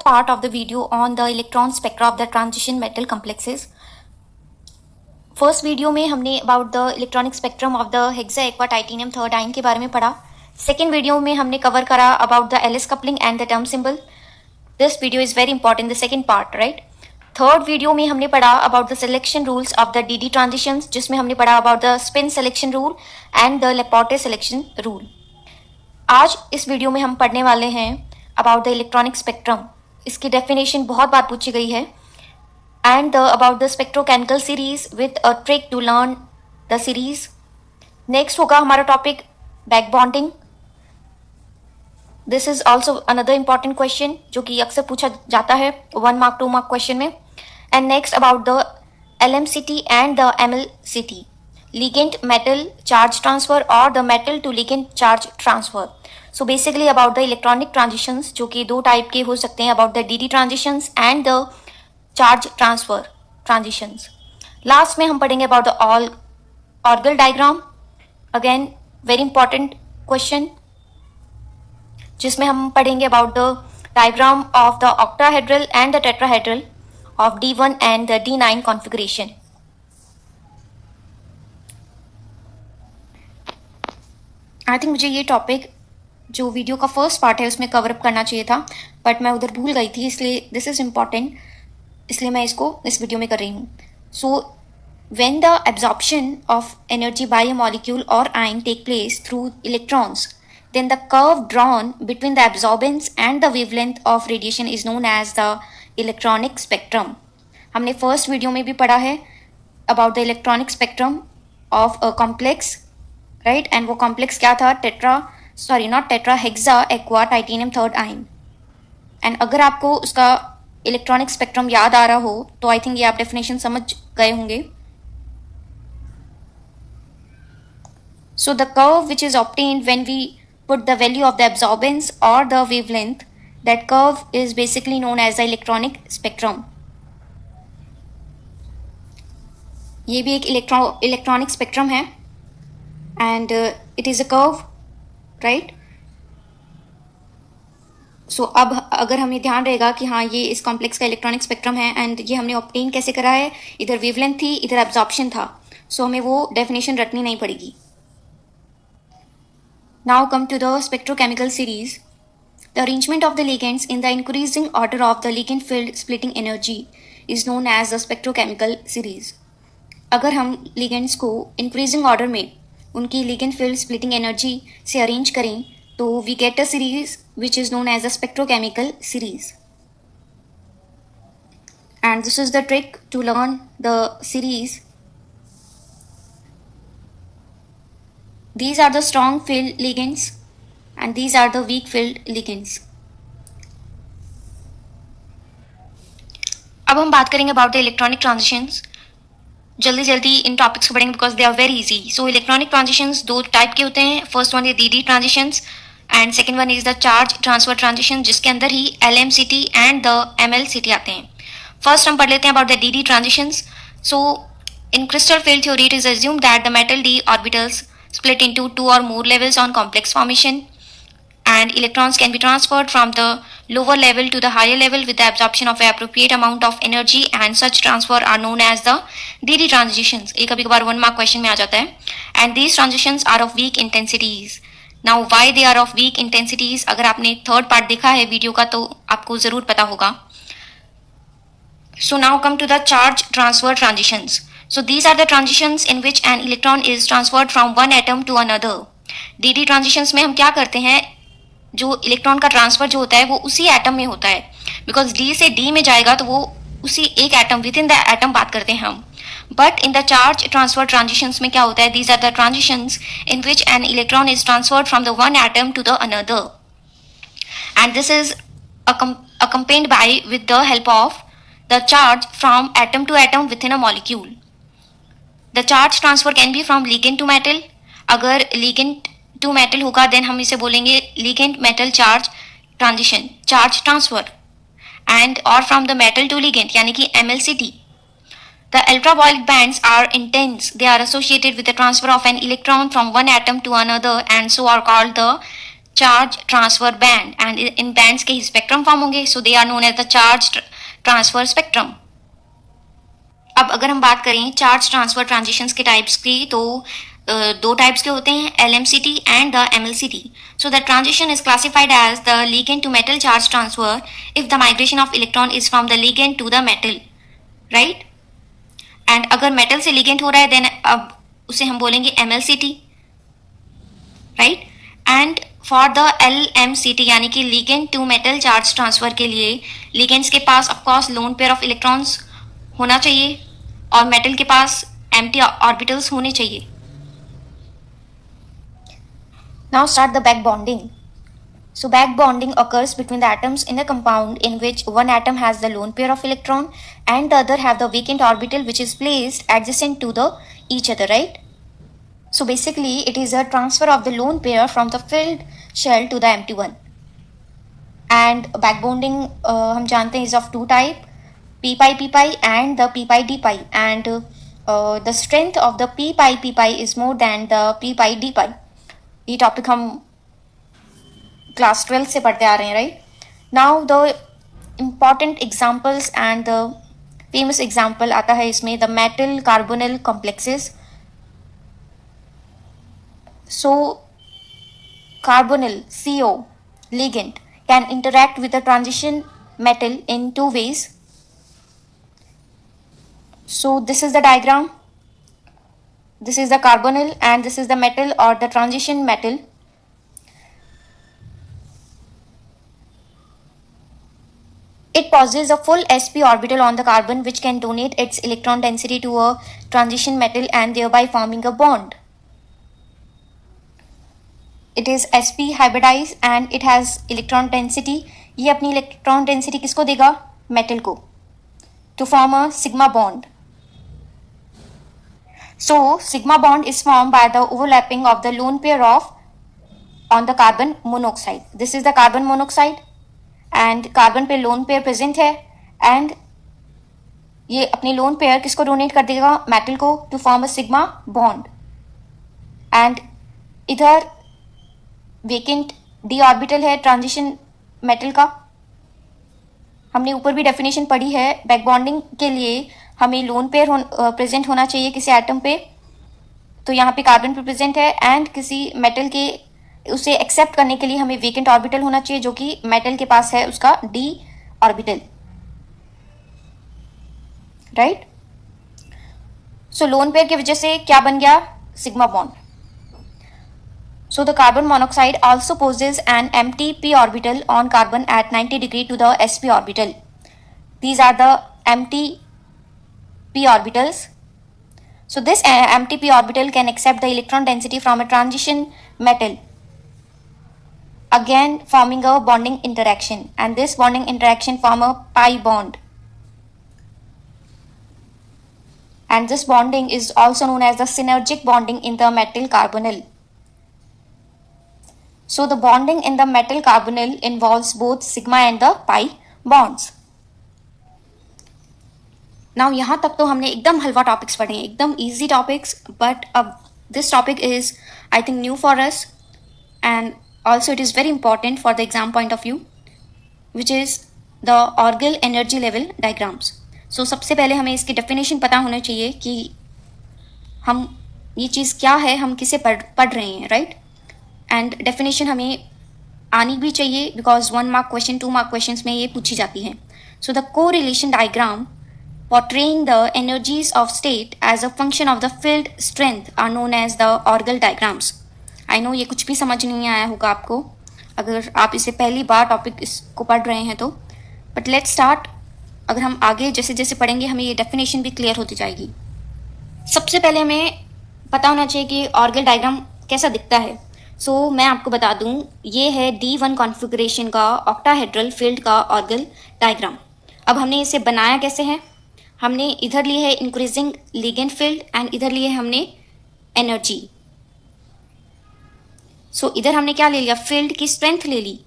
part of the video on the electron spectra of the transition metal complexes. First video में हमने about the electronic spectrum of the hexa aqua titanium third ion के बारे में पढ़ा. Second video में हमने cover करा about the L S coupling and the term symbol. This video is very important, the second part, right. Third video में हमने पढ़ा about the selection rules of the d transitions, जिसमें हमने पढ़ा about the spin selection rule and the Laporte selection rule. आज इस video में हम पढ़ने वाले हैं अबाउट द इलेक्ट्रॉनिक स्पेक्ट्रम. इसकी डेफिनेशन बहुत बार पूछी गई है. And about the spectrochemical series with a trick to learn the series. Next होगा हमारा topic back bonding. This is also another important question जो कि अक्सर पूछा जाता है 1 मार्क 2 मार्क क्वेश्चन में. And next about the LMCT and the MLCT, ligand metal charge transfer और the metal to ligand charge transfer. So basically about the electronic transitions, जो कि दो टाइप के हो सकते हैं, about the DD transitions and the charge transfer transitions. Last में हम पढ़ेंगे about the Orgel diagram. Again very important question, जिसमें हम पढ़ेंगे about the diagram of the octahedral and the tetrahedral of D1 and the D9 configuration. I think मुझे ये topic जो video का फर्स्ट पार्ट है उसमें कवर अप करना चाहिए था, बट मैं उधर भूल गई थी, इसलिए दिस इज इम्पॉर्टेंट, इसलिए मैं इसको इस वीडियो में कर रही हूँ. So when the absorption of energy by a molecule और ion take place through electrons, then the curve drawn between the absorbance and the wavelength of radiation is known as the electronic spectrum. हमने first video में भी पढ़ा है about the electronic spectrum of a complex, right. And वो complex क्या था? Hexa aqua titanium third ion. And अगर आपको उसका इलेक्ट्रॉनिक स्पेक्ट्रम याद आ रहा हो तो आई थिंक ये आप डेफिनेशन समझ गए होंगे. So the curve which is obtained when we put the value of the absorbance और the wavelength, that curve is basically known as the electronic spectrum. ये भी एक इलेक्ट्रॉनिक स्पेक्ट्रम है and it is a curve, right. So अब अगर हमें ध्यान रहेगा कि हाँ ये इस कॉम्प्लेक्स का इलेक्ट्रॉनिक स्पेक्ट्रम है एंड ये हमने ऑब्टेन कैसे करा है, इधर वेवलेंथ थी इधर एब्जॉर्प्शन था, सो हमें वो डेफिनेशन रटनी नहीं पड़ेगी. Now come to the spectrochemical series. The arrangement of the ligands in the increasing order of the ligand field splitting energy is known as the spectrochemical series. अगर हम लिगेंड्स को इंक्रीजिंग ऑर्डर में उनकी ligand field splitting energy से arrange करें तो we get a series which is known as a spectrochemical series. And this is the trick to learn the series. These are the strong field ligands and these are the weak field ligands. अब हम बात करेंगे about the electronic transitions. जल्दी जल्दी इन topics को पढ़ेंगे because they are very easy. So electronic transitions दो type के होते हैं. First one is DD transitions and second one is the charge transfer transition, जिसके अंदर ही LMCT एंड द MLCT आते हैं. फर्स्ट हम पढ़ लेते हैं about the DD transitions. So in crystal field theory it is assumed that the metal d orbitals split into 2 or more levels on complex formation and electrons can be transferred from the lower level to the higher level with the absorption of an appropriate amount of energy, and such transfer are known as the DD transitions. ये कभी कभार 1 mark question में आ जाता है. and these transitions are of weak intensities. Now why they are of weak intensities? अगर आपने third part देखा है वीडियो का तो आपको जरूर पता होगा. So now come to the charge transfer transitions. So these are the transitions in which an electron is transferred from one atom to another. DD transitions में हम क्या करते हैं, जो इलेक्ट्रॉन का ट्रांसफर जो होता है वो उसी एटम में होता है, बिकॉज D से D में जाएगा तो वो उसी एक atom within the atom बात करते हैं हम. But in the charge transfer transitions में क्या होता है, these are the transitions in which an electron is transferred from the one atom to the another, and this is accompanied by with the help of the charge from atom to atom within a molecule. The charge transfer can be from ligand to metal. अगर ligand to metal होगा then हम इसे बोलेंगे ligand metal charge transition, charge transfer, and or from the metal to ligand यानी कि MLCT. The ultraviolet bands are intense. They are associated with the transfer of an electron from one atom to another and so are called the charge transfer band and इन bands के ही spectrum form होंगे, so they are known as the charge transfer spectrum. अब अगर हम बात करें charge transfer transitions के टाइप्स की, तो दो टाइप्स के होते हैं, LMCT and the MLCT। So the transition is classified as the ligand to metal charge transfer if the migration of electron is from the ligand to the metal, right. And अगर metal से ligand हो रहा है then अब उसे हम बोलेंगे MLCT, right. And for the LMCT यानी कि ligand to metal charge transfer के लिए लिगेंड्स के पास of course lone pair of electrons होना चाहिए और मेटल के पास एम्प्टी ऑर्बिटल्स होने चाहिए। Now start the back bonding. So back bonding occurs between the atoms in a compound in which one atom has the lone pair of electron and the other have the vacant orbital which is placed adjacent to the each other, right? So basically it is a transfer of the lone pair from the filled shell to the empty one. And back bonding हम जानते हैं is of two type, p pi p pi and the p pi d pi, and the strength of the p pi p pi is more than the p pi d pi. ये topic हम class 12 से पढ़ते आ रहे हैं, right. Now the important examples and the famous example आता है इसमें the metal carbonyl complexes. So carbonyl CO ligand can interact with the transition metal in two ways. So this is the diagram. This is the carbonyl and this is the metal or the transition metal. It possesses a full sp orbital on the carbon which can donate its electron density to a transition metal and thereby forming a bond. It is sp hybridized and it has electron density. ये अपनी electron density किसको देगा? metal को, to form a sigma bond. So sigma bond is formed by the overlapping of the lone pair of on the carbon monoxide. This is the carbon monoxide and carbon पे lone pair present है and ये अपनी lone pair किसको donate कर देगा? metal को, to form a sigma bond. and इधर vacant d orbital है transition metal का। हमने ऊपर भी डेफिनेशन पढ़ी है, बैक बॉन्डिंग के लिए हमें लोन पेयर प्रेजेंट होना चाहिए किसी एटम पे, तो यहाँ पे कार्बन पे प्रेजेंट है एंड किसी मेटल के उसे एक्सेप्ट करने के लिए हमें वेकेंट ऑर्बिटल होना चाहिए जो कि मेटल के पास है उसका d ऑर्बिटल, राइट। सो लोन पेयर की वजह से क्या बन गया? Sigma bond. So the carbon monoxide also possesses an empty p orbital on carbon at 90 degree to the sp orbital. These are the empty p orbitals. So this empty p orbital can accept the electron density from a transition metal, again forming a bonding interaction, and this bonding interaction form a pi bond. And this bonding is also known as the synergic bonding in the metal carbonyl. So the bonding in the metal carbonyl involves both sigma and the pi bonds. Now यहाँ तक तो हमने एकदम हलवा topics पढ़े हैं, एकदम easy topics, but अब this topic is I think new for us and also it is very important for the exam point of view, which is the orgel energy level diagrams. So सबसे पहले हमें इसकी definition पता होना चाहिए कि हम ये चीज़ क्या है, हम किसे पढ़ रहे हैं, right? एंड डेफिनेशन हमें आनी भी चाहिए because 1 mark question 2 mark question में ये पूछी जाती है. सो द को relation diagram portraying the energies of state as a function of the field strength are known as the orgel diagrams. I know ये कुछ भी समझ नहीं आया होगा आपको अगर आप इसे पहली बार टॉपिक इसको पढ़ रहे हैं तो, बट लेट्स स्टार्ट. अगर हम आगे जैसे जैसे पढ़ेंगे हमें ये डेफिनेशन भी क्लियर होती जाएगी. सबसे पहले हमें पता होना चाहिए कि ऑर्गल डायग्राम कैसा दिखता है. सो मैं आपको बता दूं, ये है D1 कॉन्फ़िगरेशन का ऑक्टाहेड्रल फील्ड का ऑर्गल डायग्राम. अब हमने इसे बनाया कैसे है, हमने इधर लिए है इंक्रीजिंग लिगेंड फील्ड एंड इधर लिए हमने एनर्जी. सो इधर हमने क्या ले लिया, फील्ड की स्ट्रेंथ ले ली,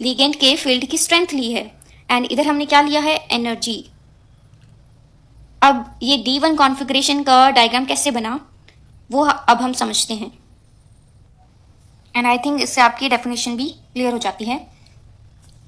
लिगेंड के फील्ड की स्ट्रेंथ ली है एंड इधर हमने क्या लिया है, एनर्जी. अब ये D1 कॉन्फ़िगरेशन का डायग्राम कैसे बना वो अब हम समझते हैं. एंड आई थिंक इससे आपकी डेफिनेशन भी क्लियर हो जाती है।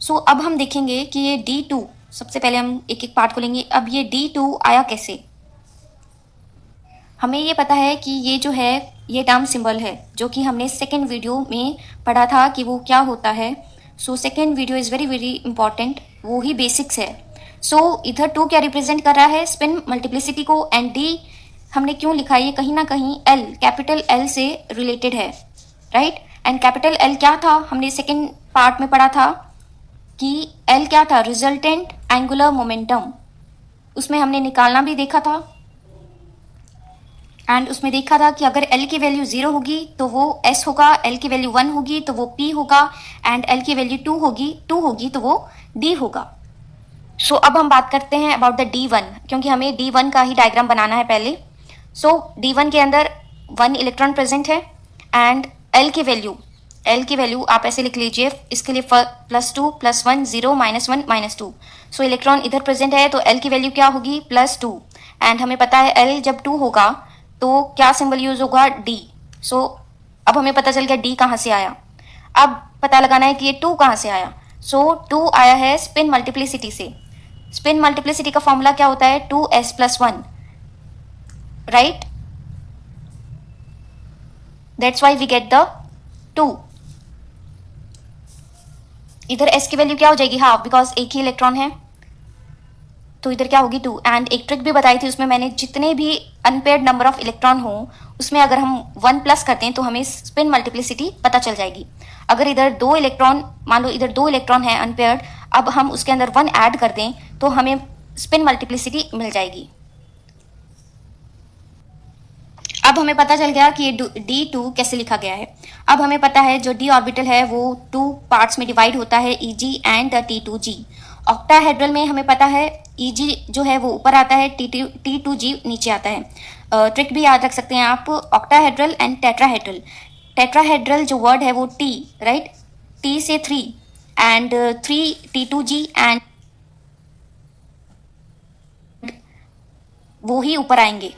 सो अब हम देखेंगे कि ये D2, सबसे पहले हम एक एक पार्ट को लेंगे। अब ये D2 आया कैसे? हमें ये पता है कि ये जो है ये टर्म सिंबल है, जो कि हमने सेकेंड वीडियो में पढ़ा था कि वो क्या होता है। So second video is very very important, वो ही बेसिक्स है। सो इधर 2 क्या रिप्रेजेंट कर रहा है? स्पिन मल्टीप्लिसिटी को। एंड D हमने क्यों लिखा है? ये कहीं ना कहीं L, कैपिटल L से रिलेटेड है, राइट? एंड कैपिटल L क्या था? हमने सेकेंड पार्ट में पढ़ा था कि L क्या था? Resultant angular momentum. उसमें हमने निकालना भी देखा था एंड उसमें देखा था कि अगर L की वैल्यू 0 होगी तो वो S होगा, L की वैल्यू 1 होगी तो वो P होगा, एंड L की वैल्यू 2 होगी तो वो D होगा। सो अब हम बात करते हैं अबाउट द D1, क्योंकि हमें D1 का ही डायग्राम बनाना है पहले। सो D1 के अंदर 1 इलेक्ट्रॉन प्रेजेंट है एंड L की वैल्यू आप ऐसे लिख लीजिए, इसके लिए +2 +1 0 -1 -2। सो इलेक्ट्रॉन इधर प्रेजेंट है तो L की वैल्यू क्या होगी? +2। एंड हमें पता है L जब 2 होगा तो क्या सिंबल यूज होगा? D। सो अब हमें पता चल गया D कहाँ से आया। अब पता लगाना है कि ये 2 कहाँ से आया। सो 2 आया है स्पिन मल्टीप्लिसिटी से। स्पिन मल्टीप्लिसिटी का फॉर्मूला क्या होता है? 2s + 1, right? That's why we get the 2। इधर s की वैल्यू क्या हो जाएगी? हाफ, बिकॉज एक ही इलेक्ट्रॉन है, तो इधर क्या होगी? 2। एंड एक ट्रिक भी बताई थी उसमें मैंने, जितने भी अनपेयर्ड नंबर ऑफ इलेक्ट्रॉन हो उसमें अगर हम 1 प्लस करते हैं तो हमें स्पिन मल्टीप्लिसिटी पता चल जाएगी। अगर इधर 2 इलेक्ट्रॉन, मान लो इधर 2 इलेक्ट्रॉन है अनपेयर्ड, अब हम उसके अंदर 1 ऐड कर दें तो हमें स्पिन मल्टीप्लिसिटी मिल जाएगी। अब हमें पता चल गया कि ये D2 कैसे लिखा गया है। अब हमें पता है जो D ऑर्बिटल है वो 2 पार्ट्स में डिवाइड होता है, EG एंड T2G। ऑक्टाहेड्रल में हमें पता है EG जो है वो ऊपर आता है, T2G नीचे आता है। ट्रिक भी याद रख सकते हैं आप, ऑक्टाहेड्रल एंड टेट्राहेड्रल। टेट्राहेड्रल जो वर्ड है वो T, राइट? T से 3 एंड 3 T2G एंड वो ही ऊपर आएंगे,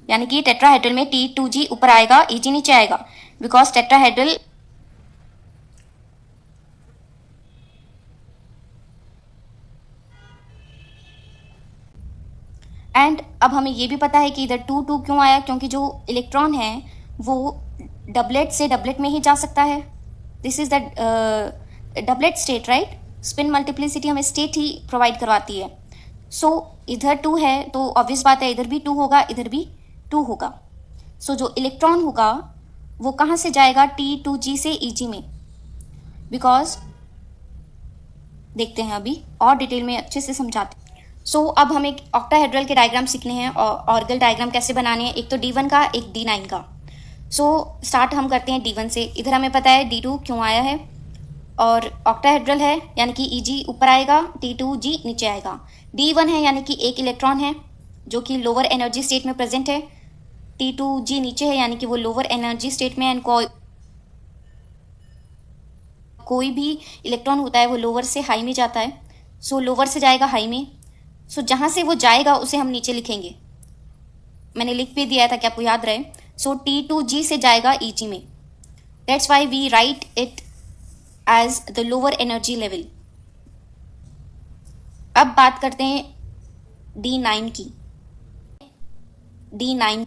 यानी कि टेट्राहेड्रल में T2G ऊपर आएगा, EG नीचे आएगा, बिकॉज टेट्राहेड्रल एंड अब हमें ये भी पता है कि इधर 2 2 क्यों आया, क्योंकि जो इलेक्ट्रॉन है वो डबलेट से डबलेट में ही जा सकता है। This is the doublet state, right? Spin multiplicity हमें स्टेट ही प्रोवाइड करवाती है। सो इधर 2 है तो ऑब्वियस बात है इधर भी 2 होगा, इधर भी 2 होगा। सो जो इलेक्ट्रॉन होगा वो कहाँ से जाएगा? T2G से EG में, बिकॉज देखते हैं अभी और डिटेल में अच्छे से समझाते हैं। सो अब हमें ऑक्टाहेड्रल के डायग्राम सीखने हैं और ऑर्गल डायग्राम कैसे बनाने हैं, एक तो D1 का, एक D9 का। सो स्टार्ट हम करते हैं D1 से। इधर हमें पता है D2 क्यों आया है, और ऑक्टाहेड्रल है यानी कि EG ऊपर आएगा, T2G नीचे आएगा। D1 है यानी कि एक इलेक्ट्रॉन है जो कि लोअर एनर्जी स्टेट में प्रेजेंट है, T2G नीचे है यानी कि वो लोअर एनर्जी स्टेट में। एंड कोई भी इलेक्ट्रॉन होता है वो लोअर से हाई में जाता है, सो लोअर से जाएगा हाई में। सो जहाँ से वो जाएगा उसे हम नीचे लिखेंगे, मैंने लिख भी दिया था कि आपको याद रहे। सो T2G से जाएगा EG में, that's why we write it as the lower energy level. अब बात करते हैं D9 की। D9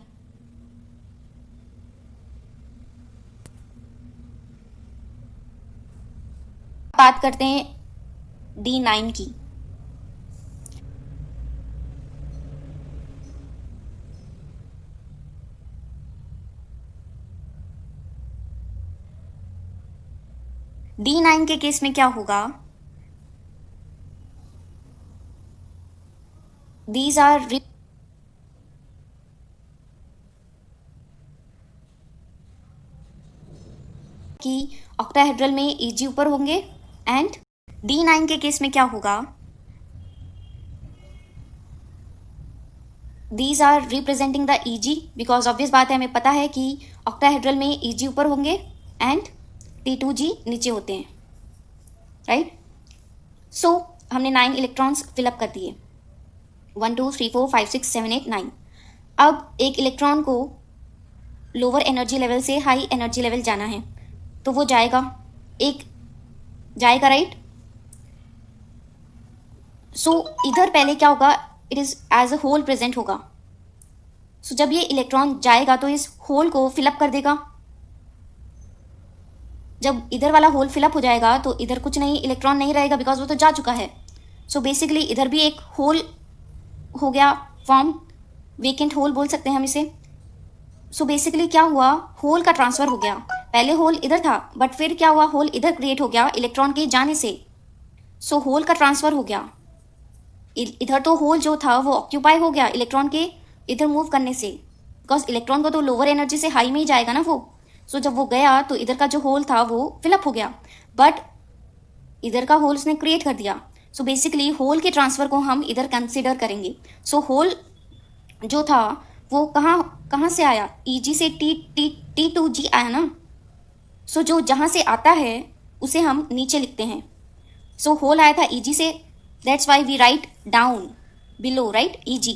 बात करते हैं D9 की। D9 के केस में क्या होगा? These are कि ऑक्टाहेड्रल में EG ऊपर होंगे, एंड D9 के केस में क्या होगा? These are representing the EG, because obvious बात है हमें पता है कि ऑक्टाहेड्रल में EG ऊपर होंगे एंड T2G नीचे होते हैं, राइट? सो हमने 9 इलेक्ट्रॉन्स फिलअप कर दिए, 1 2 3 4 5 6 7 8 9। अब एक इलेक्ट्रॉन को लोअर एनर्जी लेवल से हाई एनर्जी लेवल जाना है, तो वो जाएगा, एक जाएगा, राइट। सो इधर पहले क्या होगा, it is as a whole present होगा। सो जब ये इलेक्ट्रॉन जाएगा तो इस होल को फिलअप कर देगा। जब इधर वाला होल फिलअप हो जाएगा तो इधर कुछ नहीं, इलेक्ट्रॉन नहीं रहेगा, बिकॉज वो तो जा चुका है। सो बेसिकली इधर भी एक होल हो गया फॉर्म, वेकेंट होल बोल सकते हैं हम इसे। सो बेसिकली क्या हुआ, होल का ट्रांसफर हो गया। पहले होल इधर था, बट फिर क्या हुआ, होल इधर क्रिएट हो गया इलेक्ट्रॉन के जाने से। सो होल का ट्रांसफर हो गया। इधर तो होल जो था वो ऑक्यूपाई हो गया इलेक्ट्रॉन के इधर मूव करने से, बिकॉज इलेक्ट्रॉन को तो लोअर एनर्जी से हाई में ही जाएगा ना वो। सो जब वो गया तो इधर का जो होल था वो फिलअप हो गया, बट इधर का होल उसने क्रिएट कर दिया। सो बेसिकली होल के ट्रांसफर को हम इधर कंसिडर करेंगे। सो होल जो था वो कहाँ से आया, Eg से T2G आया ना। सो जो जहाँ से आता है उसे हम नीचे लिखते हैं। सो होल आया था Eg से, that's why we write down below, right, Eg,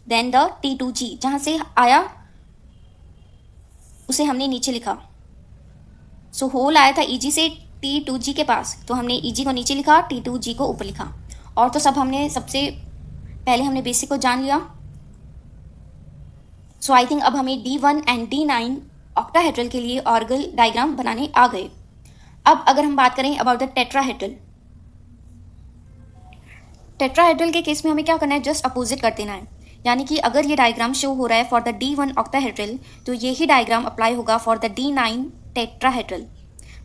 then the T2G जहाँ से आया उसे हमने नीचे लिखा। सो होल आया था Eg से T2G के पास, तो हमने Eg को नीचे लिखा, T2G को ऊपर लिखा। और तो सब हमने सबसे पहले हमने बेसिक को जान लिया। सो आई थिंक अब हमें D1 एंड D9 ऑक्टाहेड्रल के लिए ऑर्गल डायग्राम बनाने आ गए। अब अगर हम बात करें अबाउट द टेट्राहेड्रल, टेट्राहेड्रल के केस में हमें क्या करना है, जस्ट अपोजिट कर देना है। यानी कि अगर ये डायग्राम शो हो रहा है फॉर द D1 ऑक्टाहेड्रल, तो ये ही डायग्राम अप्लाई होगा फॉर द D9 टेट्राहेड्रल।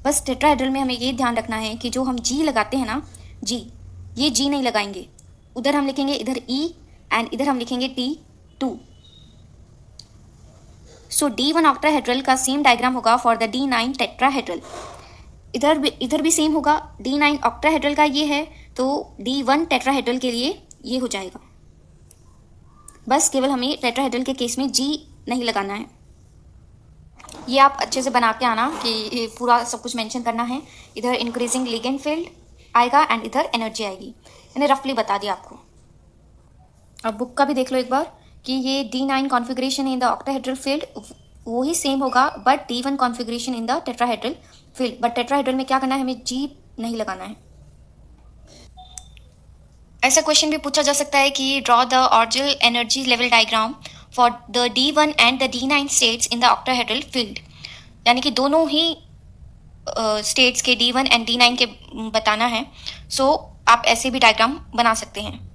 बस टेट्राहेड्रल में हमें ये ध्यान रखना है कि जो हम G लगाते हैं ना, G, ये G नहीं लगाएंगे, उधर हम लिखेंगे इधर E एंड इधर हम लिखेंगे T2। सो D1 ऑक्टाहेड्रल का सेम डायग्राम होगा फॉर द D9 टेट्राहेड्रल। इधर भी सेम होगा, D9 ऑक्टाहेड्रल का ये है तो D1 टेट्राहेड्रल के लिए ये हो जाएगा। बस केवल हमें टेट्राहेड्रल के केस में G नहीं लगाना है। ये आप अच्छे से बना के आना कि ये पूरा सब कुछ मेंशन करना है। इधर इंक्रीजिंग लिगेंड फील्ड आएगा एंड इधर एनर्जी आएगी। मैंने रफली बता दिया आपको। अब बुक का भी देख लो एक बार कि ये D9 configuration in the octahedral field वो ही सेम होगा, but D1 configuration in the tetrahedral field. But tetrahedral में क्या करना है, हमें G नहीं लगाना है। ऐसा क्वेश्चन भी पूछा जा सकता है कि draw the orbital energy level diagram for the D1 and the D9 states in the octahedral field. यानी कि दोनों ही स्टेट्स के D1 एंड D9 के बताना है। सो आप ऐसे भी डायग्राम बना सकते हैं।